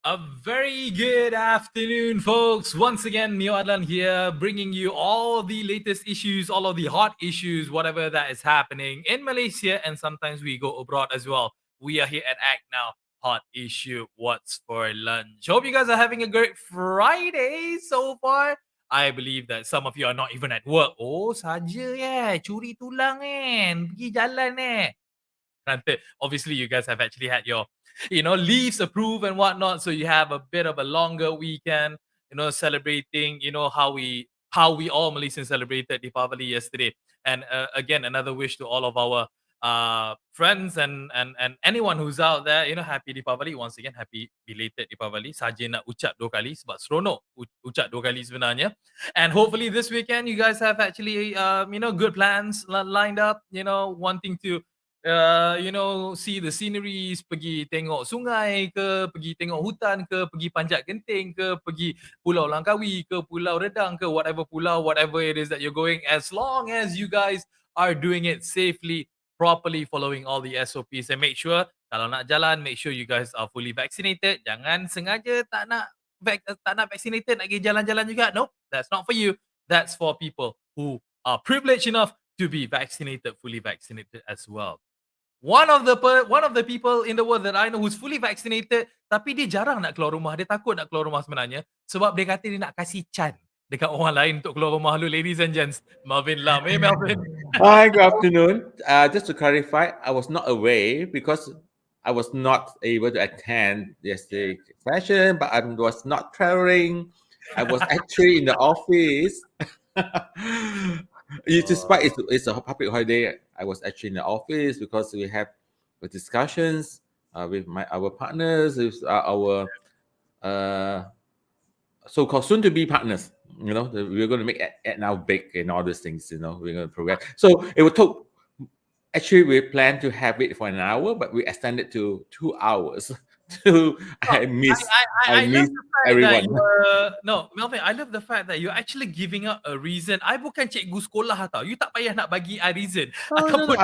A very good afternoon, folks. Once again, Mio Adlan here, bringing you all the latest issues, all of the hot issues, whatever that is happening in Malaysia, and sometimes we go abroad as well. We are here at ACTnow, Hot Issue, What's for Lunch. Hope you guys are having a great Friday so far. I believe that some of you are not even at work. Oh, saja curi tulang pergi jalan Granted, obviously you guys have actually had your, leaves approved and whatnot, so you have a bit of a longer weekend, celebrating, how we all Malaysians celebrated Deepavali yesterday. And again, another wish to all of our friends and anyone who's out there, happy Deepavali once again, happy belated Deepavali. Saja nak ucap dua kali sebab seronok ucap dua kali sebenarnya. And hopefully this weekend you guys have actually good plans lined up, wanting to see the sceneries, pergi tengok sungai ke, pergi tengok hutan ke, pergi panjat genting ke, pergi Pulau Langkawi ke, Pulau Redang ke, whatever pulau, whatever it is that you're going, as long as you guys are doing it safely, properly, following all the SOPs, and make sure kalau nak jalan, make sure you guys are fully vaccinated. Jangan sengaja tak nak vaccinated nak pergi jalan-jalan juga. Nope, that's not for you. That's for people who are privileged enough to be vaccinated, fully vaccinated as well. One of the people in the world that I know who's fully vaccinated, tapi dia jarang nak keluar rumah. Dia takut nak keluar rumah sebenarnya sebab dia kata dia nak kasih can dekat orang lain untuk keluar rumah. Hello, ladies and gents, Melvin Lam. Hey, Melvin. Hi, good afternoon. Just to clarify, I was not away because I was not able to attend yesterday's session, but I was not traveling. I was actually in the office. Despite it's a public holiday, I was actually in the office because we have discussions with our partners, with our so-called soon-to-be partners. We're going to make ACTnow big and all these things. We're going to progress. So it would take. Actually, we planned to have it for an hour, but we extended to 2 hours. I miss everyone. No, Melvin, I love the fact that you're actually giving out a reason. I bukan cikgu sekolah tau. You tak payah nak bagi I reason. No,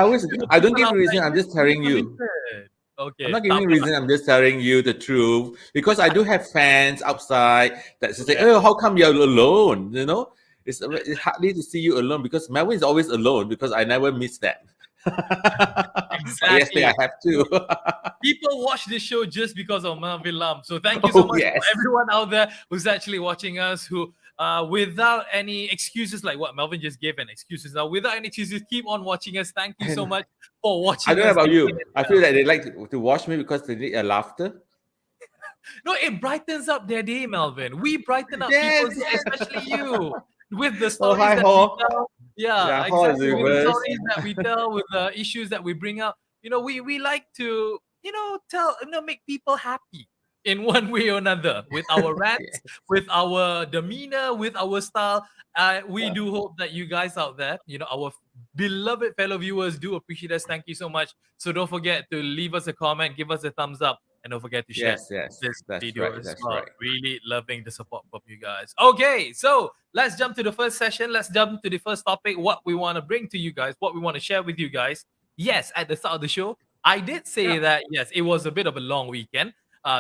I don't give reason. I'm just telling you. Okay. I'm not giving reason. I'm just telling you the truth because I do have fans outside that say, "Oh, how come you're alone?" It's hardly to see you alone because Melvin is always alone because I never miss that. Exactly. Yesterday I have to. People watch this show just because of Melvin Lam. So thank you so much for everyone out there who's actually watching us, who without any excuses, like what Melvin just gave an excuses now, without any excuses, keep on watching us. Thank you so much for watching. I don't know about you. I feel that they like to watch me because they need a laughter. No, it brightens up their day, Melvin. We brighten up people's day, especially you, with the stories that we tell. Yeah, exactly. With the stories that we tell, with the issues that we bring up. We like to, make people happy in one way or another with our rants, with our demeanor, with our style. We do hope that you guys out there, our beloved fellow viewers, do appreciate us. Thank you so much. So don't forget to leave us a comment, give us a thumbs up, and don't forget to share this video as well. Really loving the support from you guys. Okay, so let's jump to the first session. Let's jump to the first topic, what we want to bring to you guys, what we want to share with you guys. Yes, at the start of the show, I did say that, yes, it was a bit of a long weekend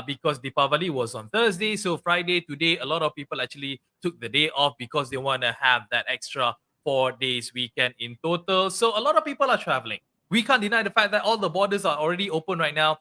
because Deepavali was on Thursday. So Friday, today, a lot of people actually took the day off because they want to have that extra 4 days weekend in total. So a lot of people are traveling. We can't deny the fact that all the borders are already open right now,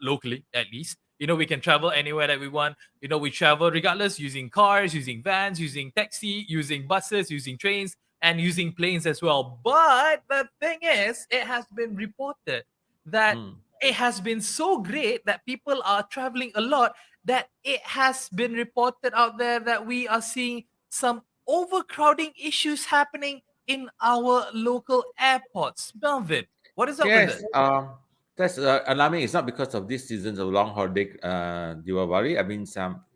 locally at least. We can travel anywhere that we want. We travel regardless, using cars, using vans, using taxi, using buses, using trains, and using planes as well. But the thing is, it has been reported that it has been so great that people are traveling a lot that it has been reported out there that we are seeing some overcrowding issues happening in our local airports. Melvin, what is up with it? That's alarming. It's not because of this season's of long holiday, Diwali. I mean,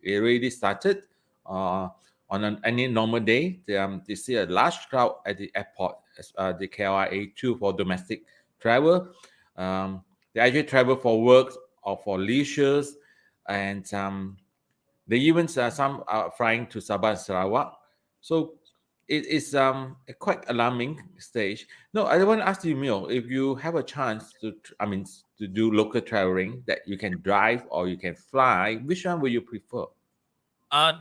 it already started on any normal day. They see a large crowd at the airport, the KLIA2 for domestic travel. They actually travel for work or for leisures, and they even some are flying to Sabah and Sarawak. So it is a quite alarming stage. No, I want to ask you, Mio, if you have a chance to, to do local traveling, that you can drive or you can fly, which one will you prefer?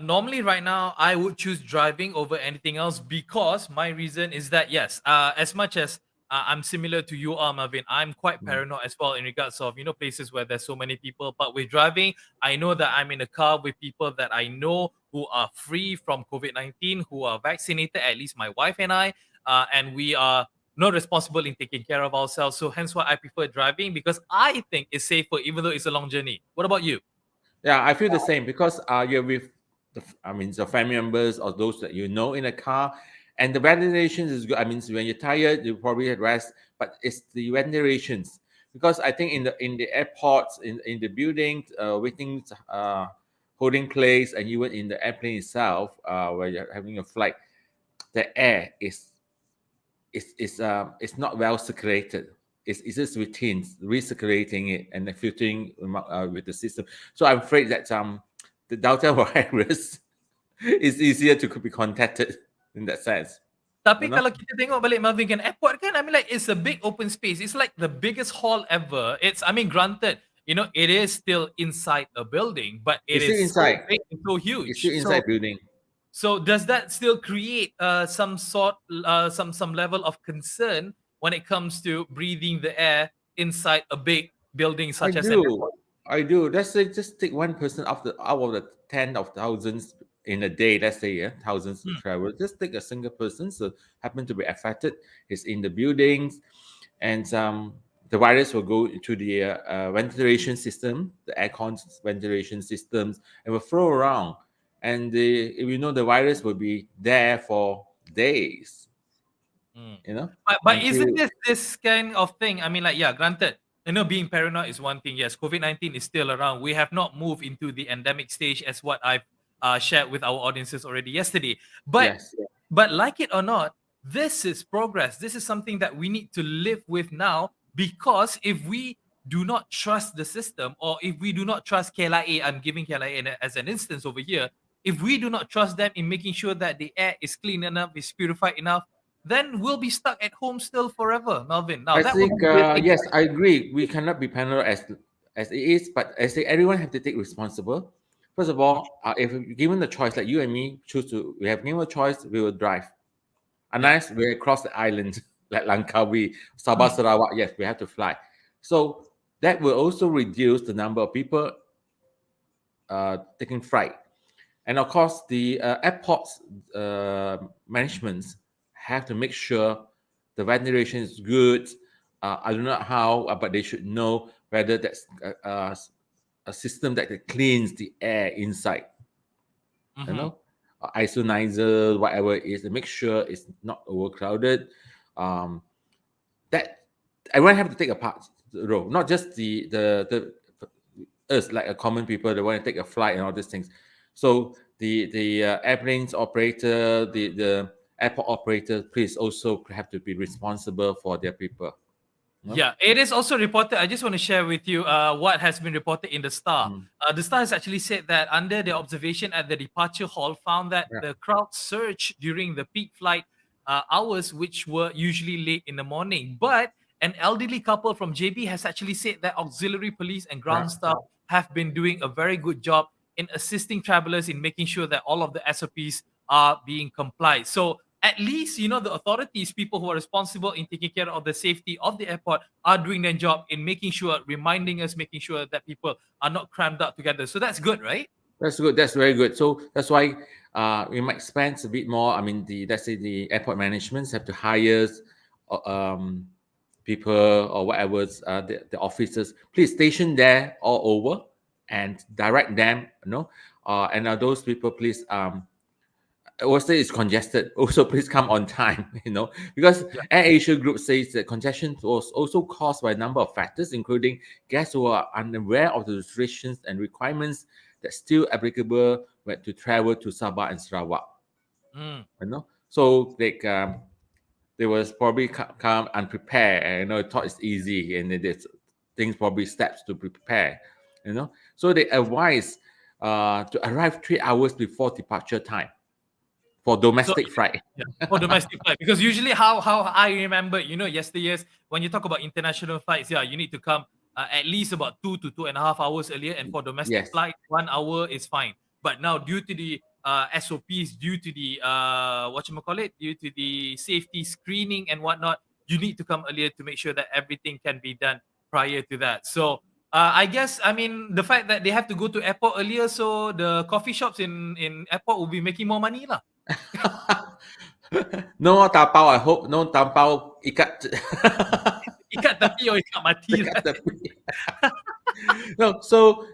Normally, right now, I would choose driving over anything else because my reason is that yes, as much as I'm similar to you, Marvin, I'm quite Mm. paranoid as well in regards of places where there's so many people. But with driving, I know that I'm in a car with people that I know who are free from COVID-19, who are vaccinated, at least my wife and I, and we are not responsible in taking care of ourselves. So hence why I prefer driving because I think it's safer, even though it's a long journey. What about you? Yeah, I feel the same because you're with the family members or those that you know in a car, and the ventilation is good. I mean, when you're tired, you probably had rest, but it's the ventilations because I think in the airports, in the buildings, waiting, holding place, and even in the airplane itself, where you're having a flight, the air is not well circulated. It's just routine, recirculating it and then filtering with the system. So I'm afraid that the Delta virus is easier to be contacted in that sense. You Tapi know? kalau kita tengok balik Melvin kan, airport kan, I mean like it's a big open space. It's like the biggest hall ever. I mean granted, it is still inside a building, but it It's still is so inside. big and so It's huge. still inside building. So does that still create some sort some level of concern when it comes to breathing the air inside a big building I such as an do. airport? I do. Let's say just take one person out of the ten of thousands in a day. Let's say thousands of Hmm. travelers. Just take a single person so happen to be affected. He's in the buildings, and the virus will go into the ventilation system, the aircon ventilation systems, and will flow around. And the virus will be there for days. Mm. You know, But until isn't this kind of thing? I mean, like, yeah, granted, being paranoid is one thing. Yes, COVID-19 is still around. We have not moved into the endemic stage as what I've shared with our audiences already yesterday. But yes. but like it or not, this is progress. This is something that we need to live with now because if we do not trust the system or if we do not trust KLIA, I'm giving KLIA as an instance over here. If we do not trust them in making sure that the air is clean enough, is purified enough, then we'll be stuck at home still forever, Melvin. Now I that would think be the thing, yes, right? I agree. We cannot be paranoid as it is, but I say everyone have to take responsible. First of all, if given the choice, like you and me we have given a choice, we will drive. Yeah. Unless we across the island, like Langkawi, Sabah, Mm. Sarawak, yes, we have to fly. So that will also reduce the number of people taking flight. And of course, the airports managements have to make sure the ventilation is good. I don't know how, but they should know whether that's a system that cleans the air inside. You Mhm. know, isonizer, whatever it is, to make sure it's not overcrowded. Um, that everyone have to take a part role, not just the us like a common people that want to take a flight and all these things. So the airplanes operator, the airport operator, please also have to be responsible for their people. No. Yeah, it is also reported. I just want to share with you what has been reported in the Star. Mm. The Star has actually said that under their observation at the departure hall, found that Yeah. the crowd surged during the peak flight hours, which were usually late in the morning. But an elderly couple from JB has actually said that auxiliary police and Right. ground staff have been doing a very good job in assisting travelers in making sure that all of the SOPs are being complied. So at least the authorities, people who are responsible in taking care of the safety of the airport, are doing their job in making sure, reminding us, making sure that people are not crammed up together. So that's good, right? That's good. That's very good. So that's why we might spend a bit more. I mean, let's say the airport managements have to hire people or whatever the officers. Please station there all over and direct them. And those people, please also it's congested. Also, please come on time. Because Yeah. Air Asia Group says that congestion was also caused by a number of factors, including guests who are unaware of the restrictions and requirements that still applicable to travel to Sabah and Sarawak. Mm. So they was probably come unprepared. And, thought it's easy, and there's things probably steps to prepare. So they advise to arrive 3 hours before departure time for So domestic flight. yeah, for domestic flight, because usually how I remember, yesteryears when you talk about international flights, yeah, you need to come at least about 2 to 2.5 hours earlier, and for domestic Yes. flight, 1 hour is fine. But now, due to the SOPs, due to the what you call it, due to the safety screening and whatnot, you need to come earlier to make sure that everything can be done prior to that. So I guess, I mean, the fact that they have to go to airport earlier, so the coffee shops in airport will be making more money lah. No more tapao. I hope no tapao ikat. Ikat tepi or ikat mati, Dekat right? tepi. No, so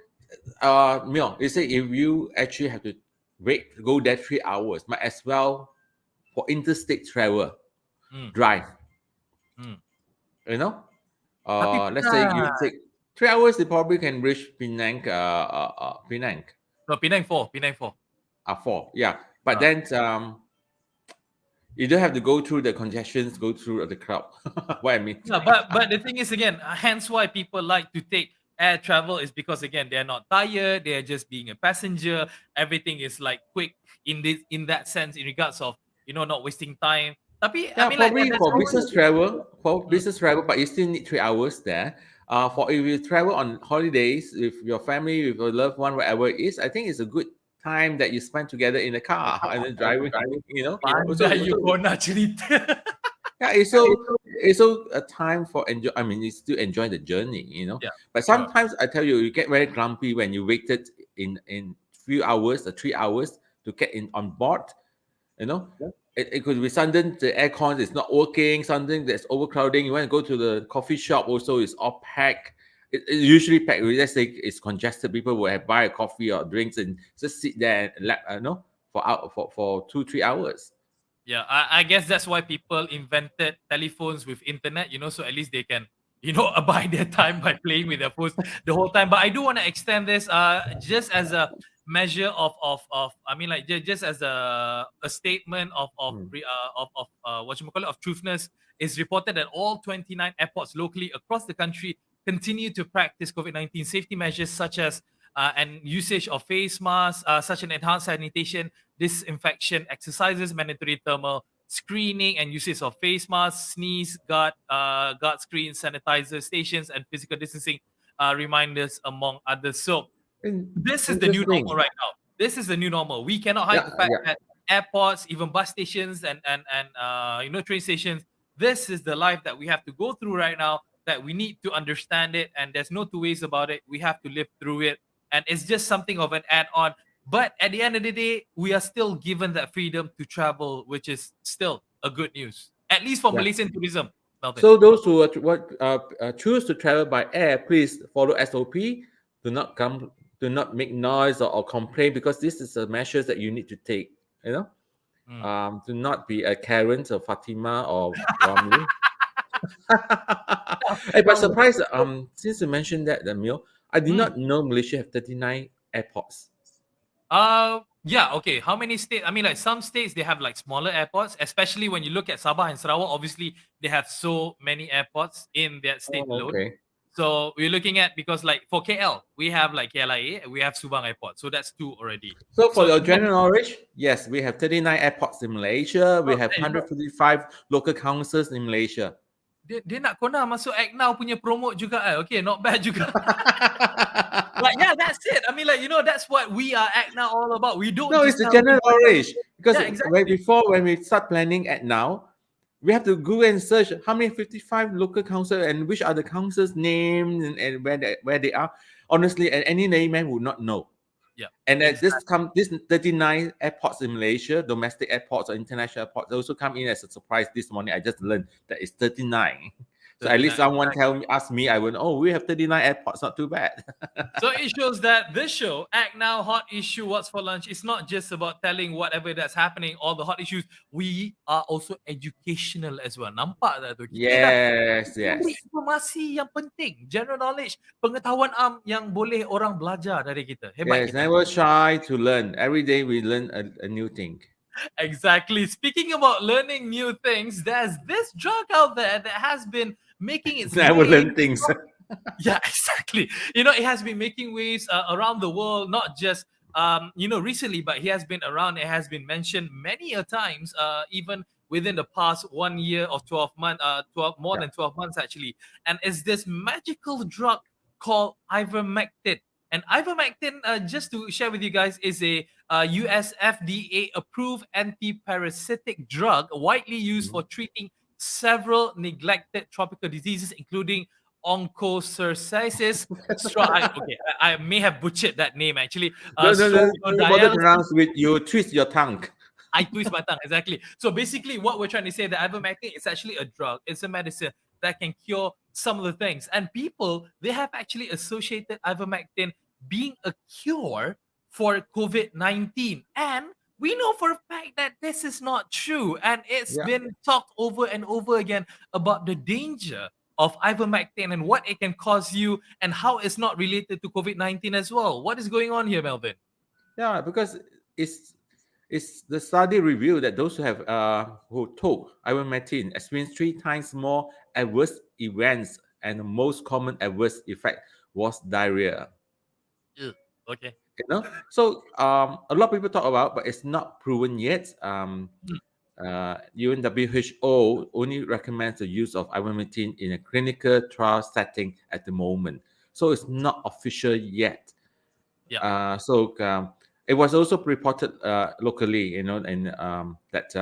Mio, you say if you actually have to go there 3 hours, might as well for interstate travel, Hmm. drive. Hmm. You know, Tapi let's say you penat. take 3 hours, you probably can reach Penang. Penang, No, Penang 4. 4. Yeah, but Uh, then you don't have to go through the congestions, go through the crowd. What I mean. yeah, but the thing is, again, hence why people like to take air travel is because, again, they're not tired, they're just being a passenger. Everything is like quick in that sense, in regards of, not wasting time. Tapi I Yeah, mean, like, probably there's for always. business travel, Mm, but you still need 3 hours there. For if you travel on holidays with your family, with your loved one, wherever it is, I think it's a good time that you spend together in the car and then driving. You know, also, pandai you kau nak cerita. yeah, it's so a time for enjoy. I mean, you still enjoy the journey. Yeah, But sure. sometimes I tell you, you get very grumpy when you waited in few hours or 3 hours to get in on board. You know, it could be sudden the aircon is not working, something there's overcrowding. You want to go to the coffee shop, also it's all packed. It's usually packed. Let's say it's congested. People will have buy a coffee or drinks and just sit there and for 2 3 hours. Yeah, I guess that's why people invented telephones with internet, so at least they can, abide their time by playing with their phones the whole time. But I do want to extend this just as a measure of I mean, like, just as a statement Mm. what you call it, of truthness. Is reported that all 29 airports locally across the country continue to practice COVID-19 safety measures, such as and usage of face masks, such an enhanced sanitation, disinfection exercises, mandatory thermal screening, and usage of face masks, sneeze guard screens, sanitizer stations, and physical distancing reminders, among others. So this is the new Interesting. normal right now. This is the new normal. We cannot hide Yeah, the fact yeah. that airports, even bus stations, and train stations. This is the life that we have to go through right now. That we need to understand it, and there's no two ways about it. We have to live through it, and it's just something of an add-on. But at the end of the day, we are still given that freedom to travel, which is still a good news, at least for Yeah. Malaysian tourism, Melvin. So those who choose to travel by air, please follow SOP. Do not make noise or complain, because this is a measures that you need to take. You know, Mm. do not be a Karen or Fatima or Ramli. Hey, but surprise! Since you mentioned that, the meal, I did Mm. not know Malaysia have 39 airports. Yeah, okay. How many states? I mean, like, some states they have like smaller airports, especially when you look at Sabah and Sarawak. Obviously, they have so many airports in that state Oh, alone. okay. So we're looking at, because like for KL, we have like KLIA, we have Subang Airport, so that's two already. So for So your general knowledge, yes, we have 39 airports in Malaysia. We have hey, look, 155 local councils in Malaysia. dia nak kona masuk ACTnow punya promote juga. Okay, not bad juga. But yeah, that's it. I mean, like, that's what we are ACTnow all about. We don't No, it's just the tell you general what. knowledge. Because Yeah, exactly. when we start planning at now, we have to go and search how many 55 local councils and which are the councils' names and where they are. Honestly, and any layman would not know. Yeah, And exactly. this 39 airports in Malaysia, domestic airports or international airports, also come in as a surprise this morning. I just learned that it's 39. So at least 39. someone ask me, I will, oh, we have 39 airports, not too bad. So it shows that this show, Act Now, Hot Issue, What's for Lunch, it's not just about telling whatever that's happening, all the hot issues. We are also educational as well. Nampak tak tu? Kita dah Yes, memberi yes. informasi yang penting, general knowledge, pengetahuan yang boleh orang belajar dari kita. Hebat Yes, kita. never shy to learn. Every day we learn a new thing. Exactly. Speaking about learning new things, there's this drug out there that has been making its Never way. learn things. Yeah, exactly. It has been making waves around the world, not just recently, but he has been around. It has been mentioned many a times, even within the past 1 year or 12 months, 12 more Yeah. than 12 months actually. And it's this magical drug called ivermectin. And ivermectin, just to share with you guys, is a US FDA approved anti-parasitic drug widely used for Mhm. treating several neglected tropical diseases, including onchocerciasis. I may have butchered that name actually. No. Don't bother Sodialysis. pronounce with you twist your tongue. I twist my tongue, exactly. So basically, what we're trying to say that ivermectin is actually a drug. It's a medicine that can cure some of the things. And people, they have actually associated ivermectin being a cure for COVID-19. And we know for a fact that this is not true. And it's Yeah. been talked over and over again about the danger of ivermectin and what it can cause you and how it's not related to COVID-19 as well. What is going on here, Melvin? Yeah, because it's it's the study revealed that those who took ivermectin experienced 3 times more adverse events, and the most common adverse effect was diarrhea. Ugh, okay. So a lot of people talk about, but it's not proven yet. Hmm. Even WHO only recommends the use of ivermectin in a clinical trial setting at the moment, so it's not official yet. Yeah. So it was also reported locally, and that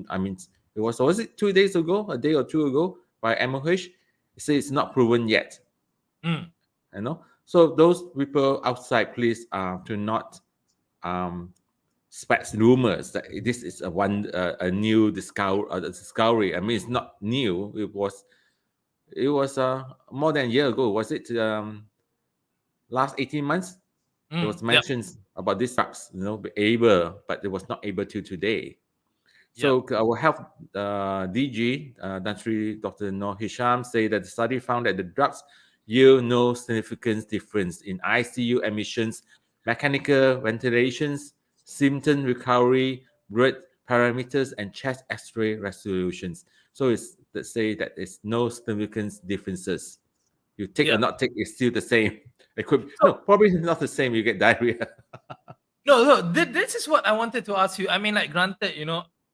I mean, was it 2 days ago, a day or two ago, by MOH. It says it's not proven yet. Mm. So those people outside, please do not um, spread rumors that this is a new discovery. I mean, it's not new. It was more than a year ago. Was it last 18 months? There Mm. was Yep. mentions about these drugs, be able, but it was not able to today. Yep. So our health DG, Dr. Noor Hisham, say that the study found that the drugs yield no significant difference in ICU admissions, mechanical ventilations, symptom recovery, blood parameters, and chest X-ray resolutions. So it's that say that it's no significant differences. You take or Yep. not take, it's still the same. It could no, So probably not the same. You get diarrhea. no, this is what I wanted to ask you. I mean, like, granted,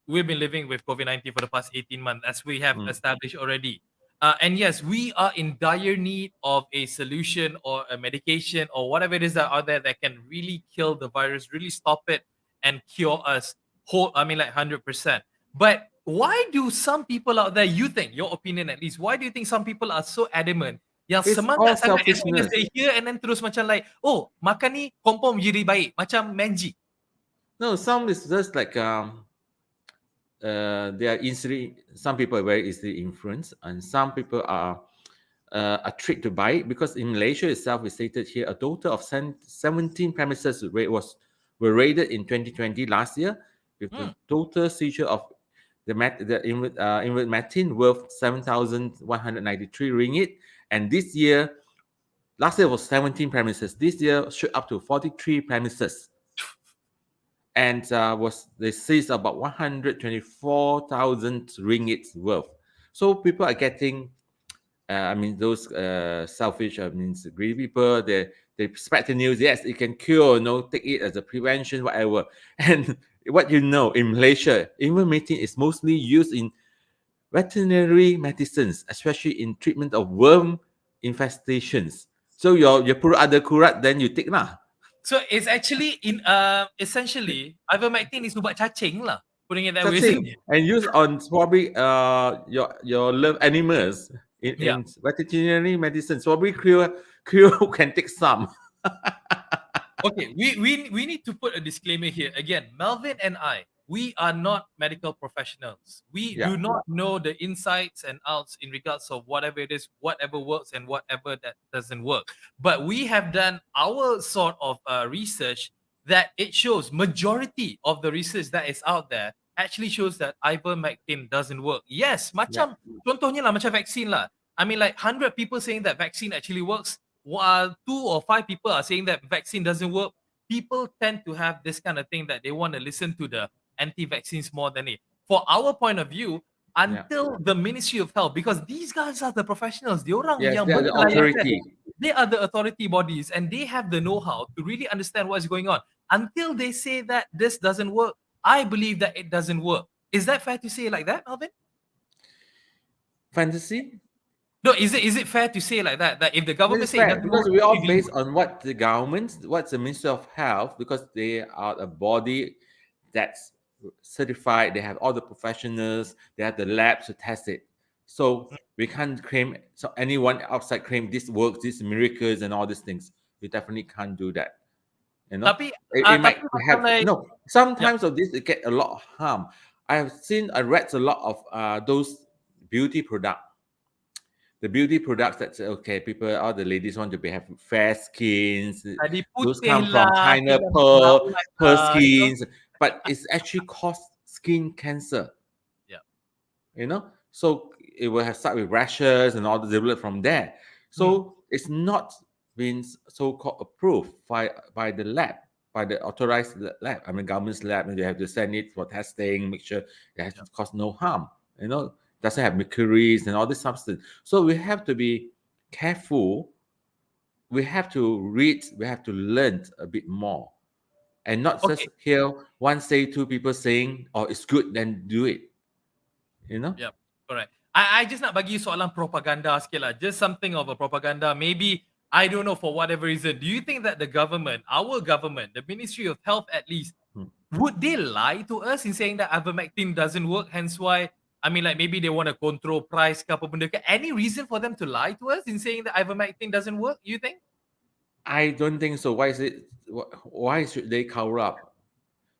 we've been living with COVID-19 for the past 18 months, as we have Mm. established already. And yes, we are in dire need of a solution or a medication or whatever it is that out there that can really kill the virus, really stop it and cure us whole. I mean, like 100%. But why do some people out there, you think, your opinion at least, why do you think some people are so adamant yang It's all semangat sangat as soon as selfishness. they hear and then terus macam like, oh, makan ni confirm jadi baik. Macam magic. No, some is just like they are easily. Some people are very easily influenced, and some people are tricked to buy it, because in Malaysia itself, we stated here a total of 17 premises were raided in 2020 last year, with Hmm. a total seizure of the ivermectin worth 7,193 ringgit, and this year. Last year was 17 premises. This year shoot up to 43 premises, and they seized about 124,000 ringgit worth. So people are getting, I mean, those selfish, I mean, greedy people. They spread the news. Yes, it can cure. Take it as a prevention, whatever. And what in Malaysia, ivermectin is mostly used in veterinary medicines, especially in treatment of worm infestations. So you put other kurat, then you take lah. So it's actually in essentially ivermectin is ubat cacing lah. Putting it that way, isn't Touching it? and use on probably your loved animals Yeah. in veterinary medicine. Probably cure can take some. Okay, we need to put a disclaimer here. Again, Melvin and I, we are not medical professionals. We Yeah, do not know the insights and outs in regards of whatever it is, whatever works and whatever that doesn't work. But we have done our sort of research that it shows majority of the research that is out there actually shows that ivermectin doesn't work. Yes, yeah, macam contohnya lah macam vaccine lah. I mean, like 100 people saying that vaccine actually works, while 2 or 5 people are saying that vaccine doesn't work. People tend to have this kind of thing that they want to listen to the anti-vaccines more than it. For our point of view, yeah. until the Ministry of Health, because these guys are the professionals, diorang Yes, yang they are the berkelayakan, authority. they are the authority bodies and they have the know-how to really understand what's going on. Until they say that this doesn't work, I believe that it doesn't work. Is that fair to say like that, Alvin? Fantasy? No, is it fair to say like that? That if the It government is say it fair doesn't because work, we all we based on what the government, what's the Ministry of Health, because they are a body that's certified. They have all the professionals. They have the labs to test it. So we can't claim. So anyone outside claim this works, these miracles, and all these things. We definitely can't do that. You know, tapi it tapi might macam have like, no. yeah, Sometimes of this it get a lot of harm. I read a lot of those beauty product, the beauty products that say, okay, people, all the ladies want to be have fair skins. tadi Those putih come from lah, China, kira pearl, jerawat pearl lah, you know. skins, but it's actually cause skin cancer. Yeah. You know, so it will have start with rashes and all the develop from there. Hmm. So it's not been so-called approved by the lab, by the authorized lab. I mean, government's lab, and they have to send it for testing, make sure it has Yeah. to cause no harm. You know, doesn't have mercuries and all this substance. So we have to be careful. We have to read. We have to learn a bit more, and not Okay. just hear one say, two people saying, "Oh, it's good," then do it. You know. Yeah. Correct. I just nak bagi soalan propaganda sikit lah. Just something of a propaganda. Maybe, I don't know, for whatever reason. Do you think that the government, our government, the Ministry of Health at least, Hmm. would they lie to us in saying that ivermectin doesn't work? Hence why, I mean, like maybe they want to control price ke apa benda ke. Any reason for them to lie to us in saying that ivermectin doesn't work? You think? I don't think so. Why is it? Why should they cover up?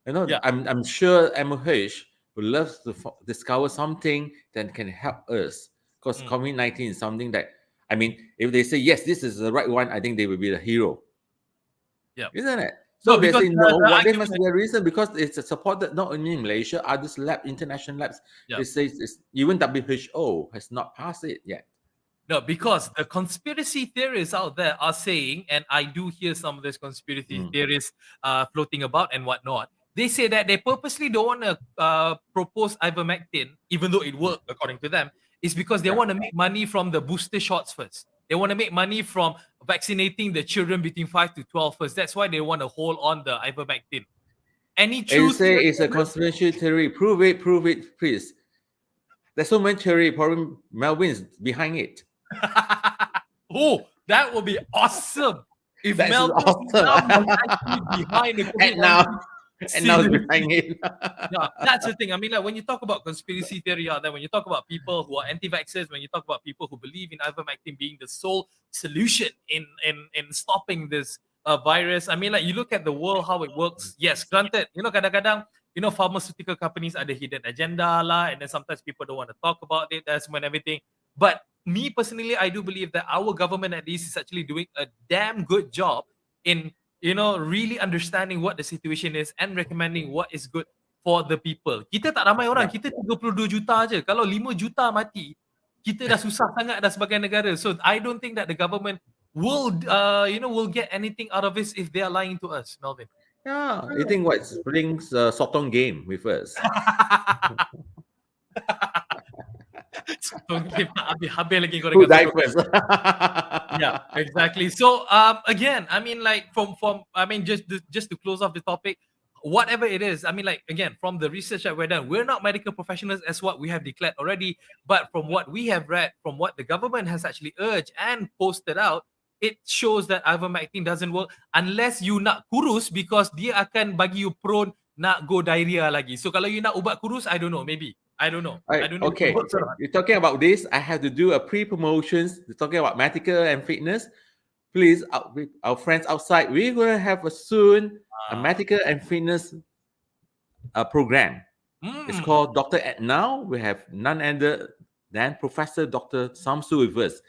You know, Yeah. I'm sure MOH would love to discover something that can help us. Because Mm, COVID-19 is something that, I mean, if they say yes, this is the right one, I think they will be the hero, yeah. isn't it? So No, if they because say no, the what there must argument, be a reason because it's supported not only in Malaysia, others lab, international labs. yeah. They say it's, even WHO has not passed it yet. No, because the conspiracy theorists out there are saying, and I do hear some of these conspiracy Mm, theories floating about and whatnot. They say that they purposely don't want to propose ivermectin, even though it mm. worked according to them, is because they Yeah. want to make money from the booster shots first. They want to make money from vaccinating the children between 5 to 12 first. That's why they want to hold on the ivermectin. Any And you truth in say it's a it? conspiracy theory. Prove it, please. There's so much theory. Probably Melvin's behind it. Oh, that would be awesome if That's Melvin awesome. Lam was actually behind the and COVID-19 now it's synergy. behind it. Yeah, that's the thing. I mean, like when you talk about conspiracy theory out there, when you talk about people who are anti-vaxxers, when you talk about people who believe in ivermectin being the sole solution in stopping this virus, I mean, like you look at the world how it works. Yes, granted, kadang-kadang, pharmaceutical companies ada hidden agenda lah, and then sometimes people don't want to talk about it, that's when everything. But me personally, I do believe that our government at least is actually doing a damn good job in really understanding what the situation is and recommending what is good for the people. Kita tak ramai orang, Yeah. kita 32 juta aje. Kalau 5 juta mati, kita dah susah sangat dah sebagai negara. So I don't think that the government will get anything out of this if they are lying to us, Melvin. Yeah. You think what brings Sotong game with us? Okay, habis lagi kau Who dengan died Sotong. first? Yeah, exactly. So again, I mean, like from I mean, just to close off the topic, whatever it is, I mean, like again, from the research that we're done, we're not medical professionals as what we have declared already, but from what we have read, from what the government has actually urged and posted out, it shows that ivermectin doesn't work unless you nak kurus, because dia akan bagi you prone nak go diarrhea lagi. So kalau you nak ubat kurus, I don't know, maybe. I don't know. I don't know if it Okay. works or not. You're talking about this. I have to do a pre-promotions. You're talking about medical and fitness. Please, our friends outside, we're going to have soon a medical and fitness program. It's called Dr. ACTnow. We have none other than Professor Dr. Samsu with us.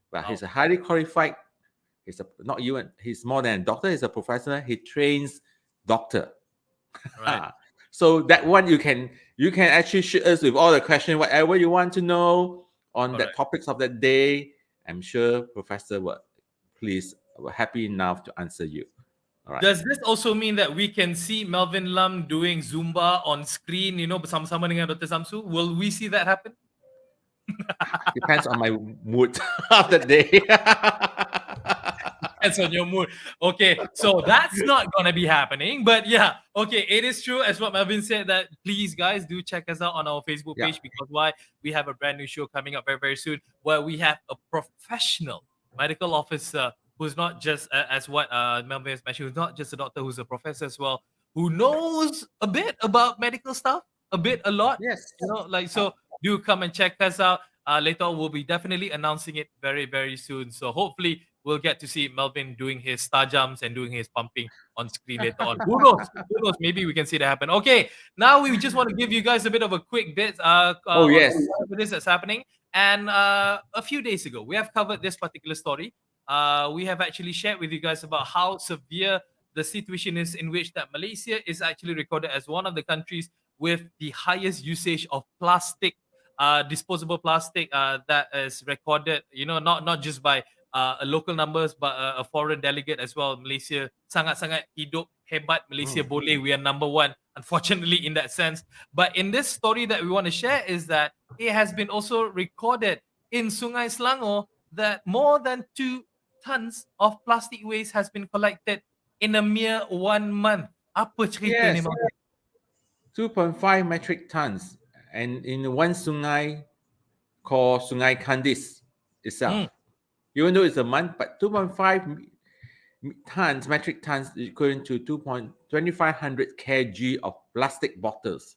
But he's a highly qualified, he's more than a doctor, he's a professor. He trains doctor. Right. So that one you can actually shoot us with all the questions, whatever you want to know on the topics of that day. I'm sure Professor will happy enough to answer you. All right. Does this also mean that we can see Melvin Lam doing Zumba on screen, bersama-sama dengan Dr. Samsu? Will we see that happen? Depends on my mood of the day. Depends on your mood. Okay, so that's not gonna be happening. But yeah, okay, it is true as what Melvin said that please guys do check us out on our Facebook Yeah. page because why we have a brand new show coming up very very soon where we have a professional medical officer who's not just as what Melvin has mentioned, who's not just a doctor, who's a professor as well, who knows a bit about medical stuff, a bit, a lot, Yes. like Uh, so. Do come and check us out. Later on, we'll be definitely announcing it very, very soon. So hopefully, we'll get to see Melvin doing his star jumps and doing his pumping on screen later on. Who knows? Who knows? Maybe we can see that happen. Okay, now we just want to give you guys a bit of a quick bit oh on yes. what it is that's happening. And a few days ago, we have covered this particular story. We have actually shared with you guys about how severe the situation is in which that Malaysia is actually recorded as one of the countries with the highest usage of plastic, disposable plastic that is recorded. You know, not just by a local numbers, but a foreign delegate as well. Malaysia sangat-sangat hidup hebat. Malaysia Mm. boleh. We are number one, unfortunately, in that sense. But in this story that we want to share is that it has been also recorded in Sungai Selangor that more than 2 tons of plastic waste has been collected in a mere 1 month. Apa cerita ni, Yes. Melvin? 2.5 metric tons, and in one sungai called Sungai Kandis itself. Mm. Even though it's a month, but 2.5 tons, metric tons, is equivalent to 2,500 kg of plastic bottles.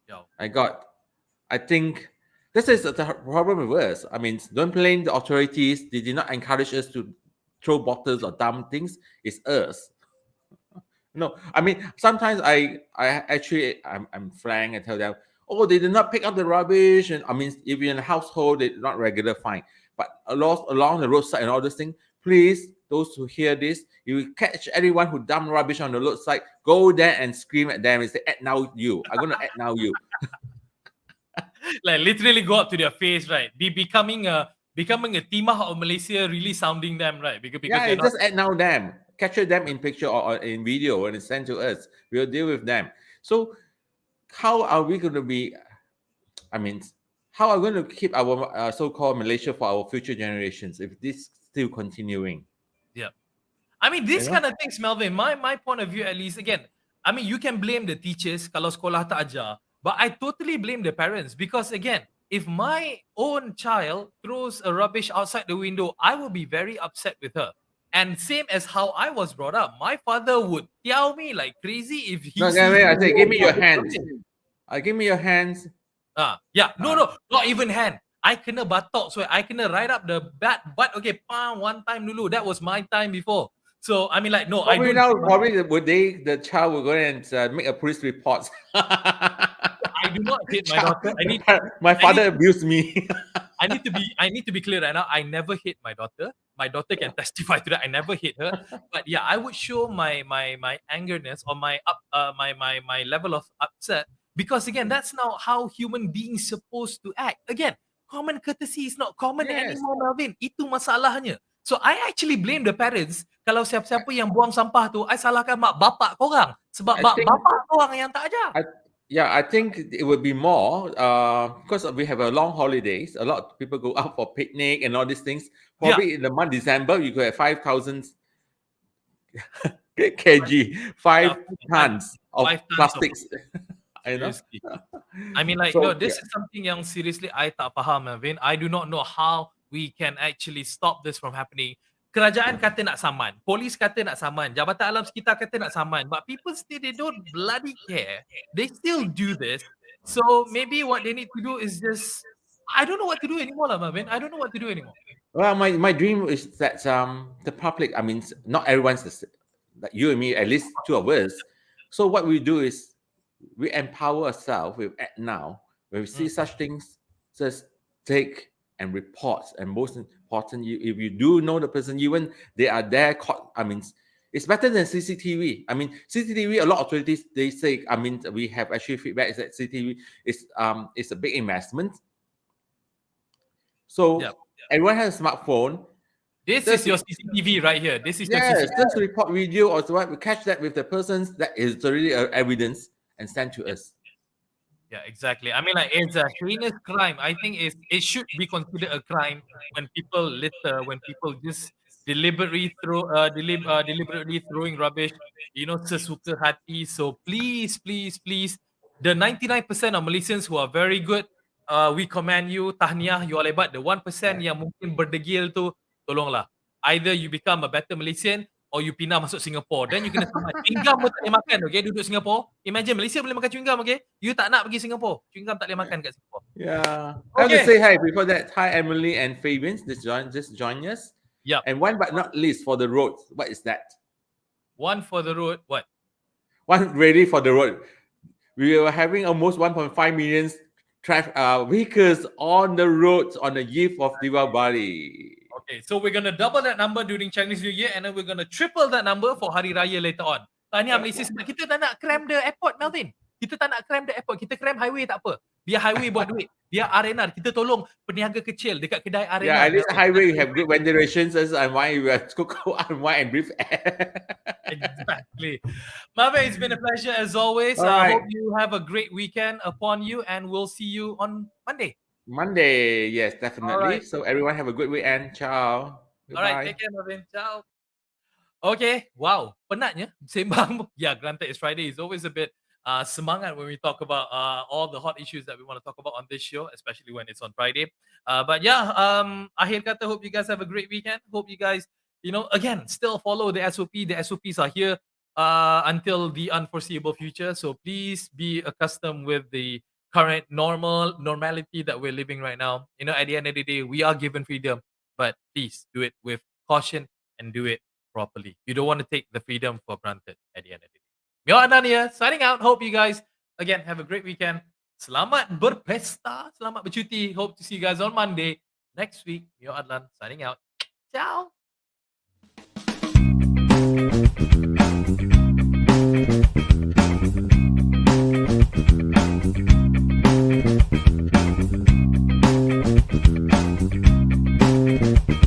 Yo. I think this is the problem with us. I mean, don't blame the authorities. They did not encourage us to throw bottles or dump things. It's us. No, I mean sometimes I'm frank and tell them, oh, they did not pick up the rubbish, and I mean if you're in a household, they're not regular, fine. But along the roadside and all this thing, please, those who hear this, you catch anyone who dump rubbish on the roadside, go there and scream at them and say, ACTnow you. I'm gonna ACTnow you. Like literally go up to their face, right? Becoming a timah of Malaysia, really sounding them, right? Because Yeah, they're it's not. just ACTnow them. Capture them in picture or in video and send to us. We'll deal with them. So how are we going to be? I mean, how are we going to keep our so-called Malaysia for our future generations if this still continuing? Yeah. I mean, You these know? kind of things, Melvin, my point of view at least, again, I mean, you can blame the teachers kalau sekolah tak ajar, but I totally blame the parents because, again, if my own child throws a rubbish outside the window, I will be very upset with her. And same as how I was brought up, my father would tell me like crazy if he No, sees I me say, give me your throwing hands. rubbish. Give me your hands. Yeah. No, Ah. not even hand. I kena batok, so I kena right up the butt. Okay, one time dulu. That was my time before. So I mean, like, no, I Probably don't. now, probably the child will go and make a police report. I do not hit my daughter. My I father need, abused me. I need to be clear right now. I never hit my daughter. My daughter can testify to that. I never hit her. But yeah, I would show my angerness or my level of upset because again, that's not how human beings supposed to act. Again, common courtesy is not common Yes, anymore, Melvin. Itu masalahnya. So I actually blame the parents. Kalau siapa-siapa yang buang sampah tu, I salahkan mak bapak korang. Sebab I mak think bapak korang yang tak ajar. I think it would be more because we have a long holidays. A lot of people go out for picnic and all these things. Probably in the month December, you could have 5,000 kg, 5 tons of 5 tons of plastics. You know? seriously. I mean, like, So, no, this is something yang seriously I tak faham, Melvin. I do not know how we can actually stop this from happening. Kerajaan kata nak saman, polis kata nak saman, jabatan alam sekitar kata nak saman, but people still they don't bloody care. They still do this. So maybe what they need to do is just I don't know what to do anymore, lah, Melvin. I don't know what to do anymore. well, my dream is that the public, I mean, not everyone's like you and me, at least two of us. So what we do is we empower ourselves with ACTnow. When we see such things, just take and report. And most important, if you do know the person, even they are there caught. I mean, it's better than CCTV. I mean, CCTV. A lot of authorities they say. I mean, we have actually feedback that CCTV is a big investment. So everyone has a smartphone. This is your CCTV right here. This is your Yes, CCTV. just report video or what. We catch that with the persons that is already evidence and send to us. Yeah, exactly. I mean, like, it's a heinous crime. I think it should be considered a crime when people litter, when people just deliberately throwing rubbish, sesuka hati. So please, please, please, the 99% of Malaysians who are very good, we commend you, tahniah, you all hebat. The 1% yang mungkin berdegil tu, tolonglah. Either you become a better Malaysian or you pindah masuk Singapore. Then you kena selamat. Chewing gum pun tak boleh makan, okay? Duduk Singapore. Imagine Malaysia boleh makan chewing gum, okay? You tak nak pergi Singapore. Chewing gum tak boleh makan kat Singapore. Yeah. I want to Okay. say hi before that. Hi, Emily and Fabian. Just join us. Yep. And one but not least for the roads. What is that? One for the road. What? One ready for the road. We were having almost 1.5 million vehicles on the roads on the eve of Diwali. Okay, so we're gonna double that number during Chinese New Year, and then we're gonna triple that number for Hari Raya later on. Tahniah Malaysia sebab kita tak nak cram the airport, Melvin. Kita tak nak cram the airport. Kita cram highway tak apa. Biar highway buat duit. Biar arena. Kita tolong peniaga kecil dekat kedai arena. Yeah, at least highway you have good ventilations and why you have to go unwind and breathe air. Exactly. Marvin, it's been a pleasure as always. All I right. hope you have a great weekend upon you, and we'll see you on Monday. Monday, yes, definitely. Alright. So everyone have a good weekend. Ciao. Alright, take care, Marvin. Ciao. Okay, wow, penatnya sembang. Yeah, granted it's Friday. It's always a bit semangat when we talk about all the hot issues that we want to talk about on this show, especially when it's on Friday. But yeah, akhir kata, hope you guys have a great weekend. Hope you guys, again, still follow the SOP. The SOPs are here until the unforeseeable future. So please be accustomed with the current normality that we're living right now. At the end of the day, we are given freedom, but please do it with caution and do it properly. You don't want to take the freedom for granted at the end of the day. Mio Adnan here, signing out. Hope you guys, again, have a great weekend. Selamat berpesta, selamat bercuti. Hope to see you guys on Monday next week. Mio Adnan, signing out. Ciao.